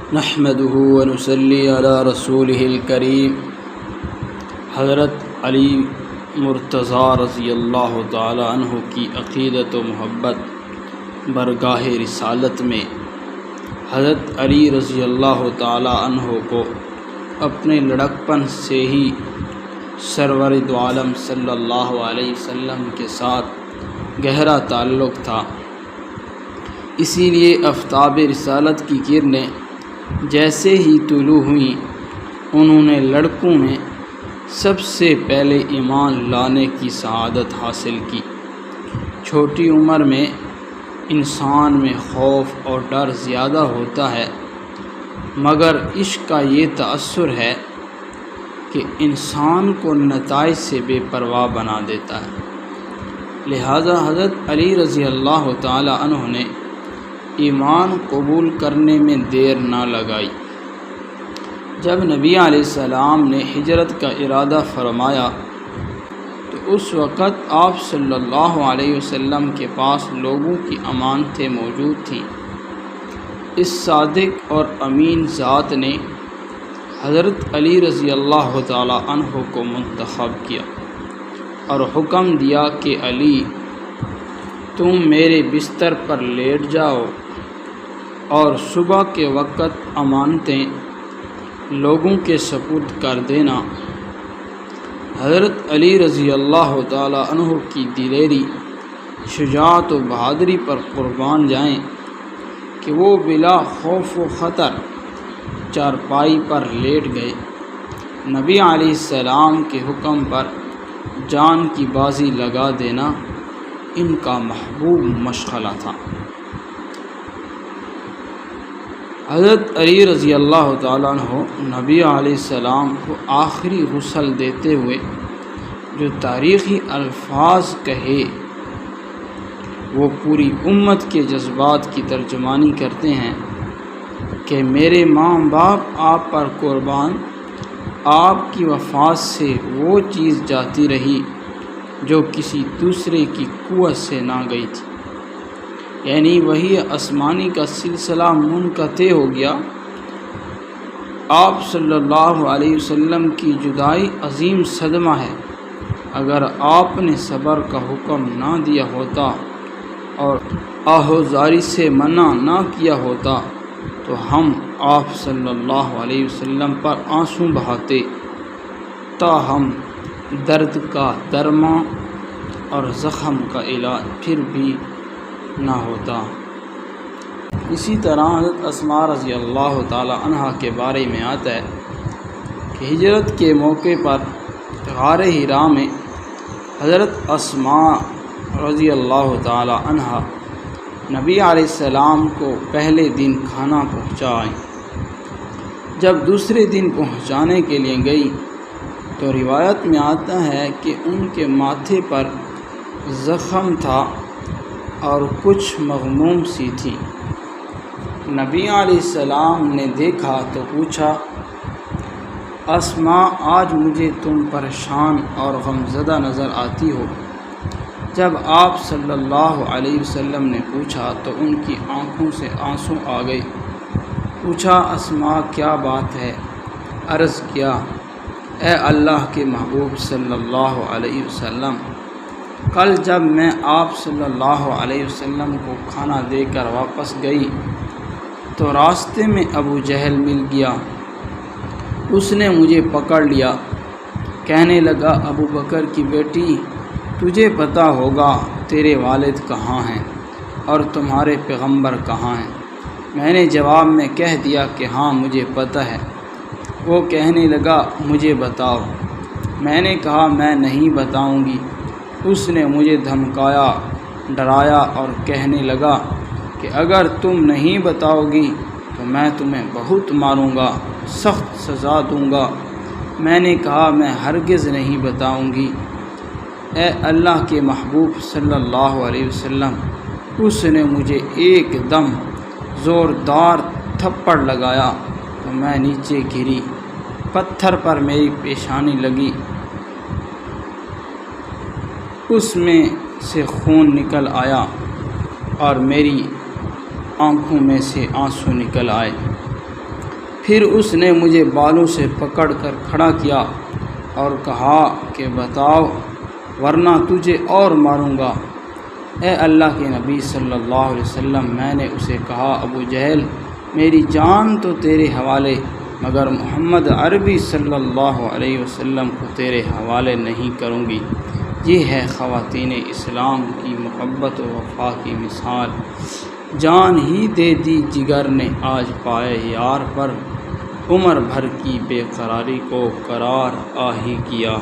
نحمده ونصلي على رسوله الكريم۔ حضرت علی مرتضیٰ رضی اللہ تعالی عنہ کی عقیدت و محبت برگاہ رسالت میں حضرت علی رضی اللہ تعالی عنہ کو اپنے لڑکپن سے ہی سرور دو عالم صلی اللہ علیہ وسلم کے ساتھ گہرا تعلق تھا۔ اسی لیے آفتاب رسالت کی کرنیں جیسے ہی طلوع ہوئیں، انہوں نے لڑکوں میں سب سے پہلے ایمان لانے کی سعادت حاصل کی۔ چھوٹی عمر میں انسان میں خوف اور ڈر زیادہ ہوتا ہے، مگر عشق کا یہ تأثر ہے کہ انسان کو نتائج سے بے پرواہ بنا دیتا ہے۔ لہذا حضرت علی رضی اللہ تعالی عنہ نے ایمان قبول کرنے میں دیر نہ لگائی۔ جب نبی علیہ السلام نے ہجرت کا ارادہ فرمایا تو اس وقت آپ صلی اللہ علیہ وسلم کے پاس لوگوں کی امانتیں موجود تھیں۔ اس صادق اور امین ذات نے حضرت علی رضی اللہ تعالی عنہ کو منتخب کیا اور حکم دیا کہ علی، تم میرے بستر پر لیٹ جاؤ اور صبح کے وقت امانتیں لوگوں کے سپرد کر دینا۔ حضرت علی رضی اللہ تعالی عنہ کی دلیری، شجاعت و بہادری پر قربان جائیں کہ وہ بلا خوف و خطر چارپائی پر لیٹ گئے۔ نبی علیہ السلام کے حکم پر جان کی بازی لگا دینا ان کا محبوب مشغلہ تھا۔ حضرت علی رضی اللہ تعالیٰ عنہ نبی علیہ السلام کو آخری غسل دیتے ہوئے جو تاریخی الفاظ کہے، وہ پوری امت کے جذبات کی ترجمانی کرتے ہیں کہ میرے ماں باپ آپ پر قربان، آپ کی وفات سے وہ چیز جاتی رہی جو کسی دوسرے کی قوت سے نہ گئی تھی، یعنی وہی آسمانی کا سلسلہ منقطع ہو گیا۔ آپ صلی اللہ علیہ وسلم کی جدائی عظیم صدمہ ہے۔ اگر آپ نے صبر کا حکم نہ دیا ہوتا اور آہوزاری سے منع نہ کیا ہوتا تو ہم آپ صلی اللہ علیہ وسلم پر آنسو بہاتے، تاہم درد کا درماں اور زخم کا علاج پھر بھی نہ ہوتا۔ اسی طرح حضرت اسماء رضی اللہ تعالی عنہ کے بارے میں آتا ہے کہ ہجرت کے موقع پر غار حرا میں حضرت اسماء رضی اللہ تعالی عنہ نبی علیہ السلام کو پہلے دن کھانا پہنچائیں۔ جب دوسرے دن پہنچانے کے لیے گئی تو روایت میں آتا ہے کہ ان کے ماتھے پر زخم تھا اور کچھ مغموم سی تھی۔ نبی علیہ السلام نے دیکھا تو پوچھا، اسماء، آج مجھے تم پریشان اور غمزدہ نظر آتی ہو۔ جب آپ صلی اللہ علیہ وسلم نے پوچھا تو ان کی آنکھوں سے آنسو آ گئے۔ پوچھا، اسماء کیا بات ہے؟ عرض کیا، اے اللہ کے محبوب صلی اللہ علیہ وسلم، کل جب میں آپ صلی اللہ علیہ وسلم کو کھانا دے کر واپس گئی تو راستے میں ابو جہل مل گیا۔ اس نے مجھے پکڑ لیا، کہنے لگا، ابو بکر کی بیٹی، تجھے پتہ ہوگا تیرے والد کہاں ہیں اور تمہارے پیغمبر کہاں ہیں؟ میں نے جواب میں کہہ دیا کہ ہاں مجھے پتہ ہے۔ وہ کہنے لگا، مجھے بتاؤ۔ میں نے کہا، میں نہیں بتاؤں گی۔ اس نے مجھے دھمکایا، ڈرایا اور کہنے لگا کہ اگر تم نہیں بتاؤ گی تو میں تمہیں بہت ماروں گا، سخت سزا دوں گا۔ میں نے کہا، میں ہرگز نہیں بتاؤں گی۔ اے اللہ کے محبوب صلی اللہ علیہ وسلم، اس نے مجھے ایک دم زوردار تھپڑ لگایا تو میں نیچے گری، پتھر پر میری پیشانی لگی، اس میں سے خون نکل آیا اور میری آنکھوں میں سے آنسو نکل آئے۔ پھر اس نے مجھے بالوں سے پکڑ کر کھڑا کیا اور کہا کہ بتاؤ ورنہ تجھے اور ماروں گا۔ اے اللہ کے نبی صلی اللہ علیہ وسلم، میں نے اسے کہا ابو جہل میری جان تو تیرے حوالے، مگر محمد عربی صلی اللہ علیہ وسلم کو تیرے حوالے نہیں کروں گی۔ یہ ہے خواتین اسلام کی محبت و وفا کی مثال۔ جان ہی دے دی جگر نے آج پائے یار پر، عمر بھر کی بے قراری کو قرار آ ہی کیا۔